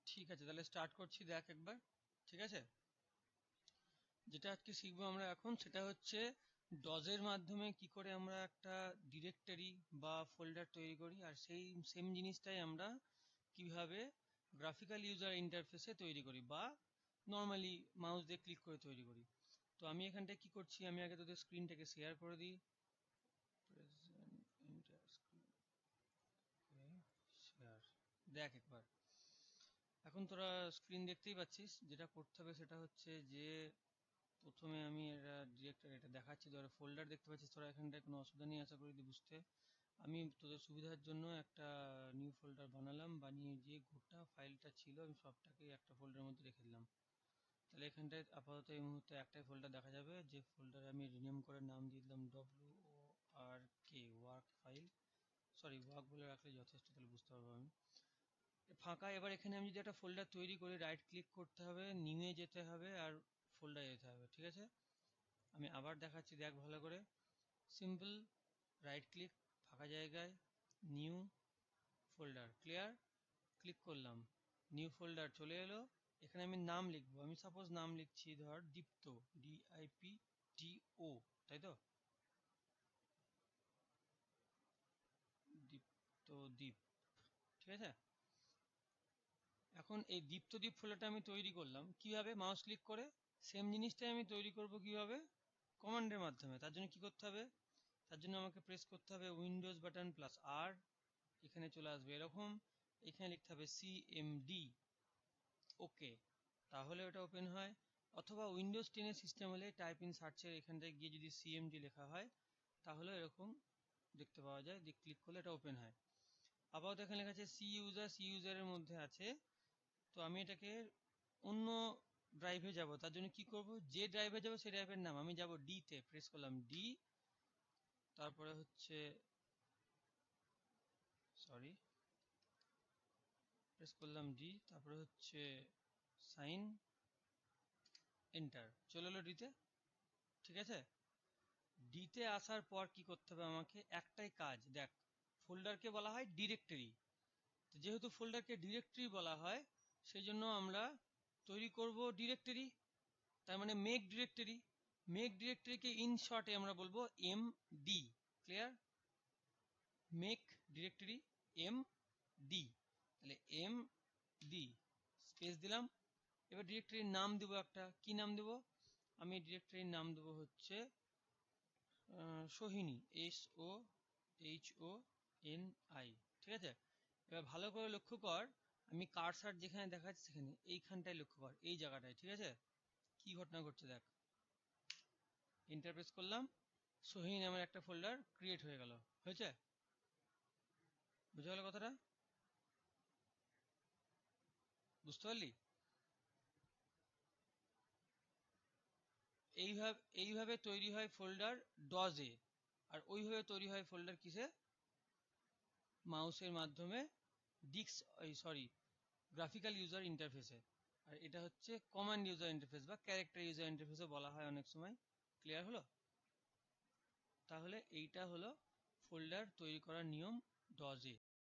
ঠিক আছে, তাহলে স্টার্ট করছি, দেখ একবার। ঠিক আছে, যেটা আজকে শিখবো আমরা এখন সেটা হচ্ছে ডজের মাধ্যমে কি করে আমরা একটা ডিরেক্টরি বা ফোল্ডার তৈরি করি, আর সেই সেম জিনিসটাই আমরা কিভাবে গ্রাফিক্যাল ইউজার ইন্টারফেসে তৈরি করি বা নর্মালি মাউস দিয়ে ক্লিক করে তৈরি করি। তো আমি এখানটায় কি করছি, আমি আগে তোদের স্ক্রিনটাকে শেয়ার করে দিই। প্রেজেন্ট ইন্টার স্ক্রিন শেয়ার, দেখ একবার। এখন তোরা স্ক্রিন দেখতেই পাচ্ছিস। যেটা করতে হবে সেটা হচ্ছে যে প্রথমে আমি এটা ডিরেক্টর এটা দেখাচ্ছি, ধরো ফোল্ডার দেখতে পাচ্ছিস তোরা এখানটায়, কোনো অসুবিধা নেই আশা করি বুঝতে। আমি তোদের সুবিধার জন্য একটা নিউ ফোল্ডার বানালাম, বানিয়ে যে গোটা ফাইলটা ছিল আমি সবটাকে একটা ফোল্ডারের মধ্যে রেখে দিলাম। তাহলে এখানটায় আপাতত এই মুহূর্তে একটাই ফোল্ডার দেখা যাবে, যে ফোল্ডারে আমি রিনেম করে নাম দিয়ে দিলাম WORK work file. Sorry, work বলে রাখলে যথেষ্ট, তাহলে বুঝতে পারবো আমি। ফাঁকা। এবার এখানে আমি যদি একটা ফোল্ডার তৈরি করি, রাইট ক্লিক করতে হবে, নিউয়ে যেতে হবে আর ফোল্ডারে যেতে হবে। ঠিক আছে, আমি আবার দেখাচ্ছি, দেখ ভালো করে। সিম্পল রাইট ক্লিক, ফাঁকা জায়গায় নিউ ফোল্ডার, ক্লিয়ার, ক্লিক করলাম, নিউ ফোল্ডার চলে এলো। এখানে আমি নাম লিখবো, আমি সাপোজ নাম লিখছি ধর দীপ্ত, DIPTO, তাই তো, দীপ্ত দ্বীপ। ঠিক আছে, এখন এই দীপ্তদ্বীপ ফোল্ডারটা আমি তৈরি করলাম কিভাবে, মাউস ক্লিক করে। সেম জিনিসটাই আমি তৈরি করব কিভাবে, কমান্ডের মাধ্যমে। তার জন্য কি করতে হবে, তার জন্য আমাকে প্রেস করতে হবে উইন্ডোজ বাটন প্লাস আর, এখানে চলে আসবে এরকম, এখানে লিখতে হবে CMD, ওকে, তাহলে ওটা ওপেন হয়। অথবা উইন্ডোজ 10 সিস্টেম হলে টাইপ ইন সার্চের এখানটায় গিয়ে যদি CMD লেখা হয় তাহলে এরকম দেখতে পাওয়া যায়, দিয়ে ক্লিক করলে এটা ওপেন হয়। আপাতত এখানে লেখা আছে সি ইউজারের মধ্যে আছে, তো আমি এটাকে অন্য ড্রাইভে যাব। তার জন্য কি করব, যে ড্রাইভে যাব সেই ড্রাইভের নাম, আমি যাব ডি তে, প্রেস করলাম ডি, তারপরে হচ্ছে সরি প্রেস করলাম ডি, তারপরে হচ্ছে সাইন, এন্টার, চলে এলো ডিতে। ঠিক আছে, ডিতে আসার পর কি করতে হবে আমাকে, একটাই কাজ, দেখ ফোল্ডারকে বলা হয় ডিরেক্টরি, তো যেহেতু ফোল্ডারকে ডিরেক্টরি বলা হয় সেই জন্য আমরা তৈরি করব ডিরেক্টরি, তার মানে মেক ডিরেক্টরি। মেক ডিরেক্টরিকে ইন শর্টে আমরা বলবো MD, clear, make directory MD, তাহলে MD স্পেস দিলাম। এবার ডিরেক্টরির নাম দেবো একটা, কি নাম দেবো, আমি ডিরেক্টরির নাম দেবো হচ্ছে সোহিনী, SOHONI। ঠিক আছে, এবার ভালো করে লক্ষ্য কর, আমি কার্সার যেখানে দেখাচ্ছি সেখানে এইখানটায় লক্ষ্য কর, এই জায়গাটায়। ঠিক আছে, কি ঘটনা ঘটছে দেখ, এন্টার প্রেস করলাম, সোহিনী নামের একটা ফোল্ডার ক্রিয়েট হয়ে গেল। হয়েছে, বুঝে গেল কথাটা, বুঝতে পারলি? এইভাবে তৈরি হয় ফোল্ডার ডজে, আর ওইভাবে তৈরি হয় ফোল্ডার কিসে, মাউসের মাধ্যমে, গ্রাফিক্যাল ইউজার ইন্টারফেসে। আর এটা হচ্ছে কমান্ড ইউজার ইন্টারফেস বা ক্যারেক্টার ইউজার ইন্টারফেসও বলা হয় অনেক সময়। ক্লিয়ার হলো? তাহলে এইটা হলো ফোল্ডার তৈরি করার নিয়ম ডজে।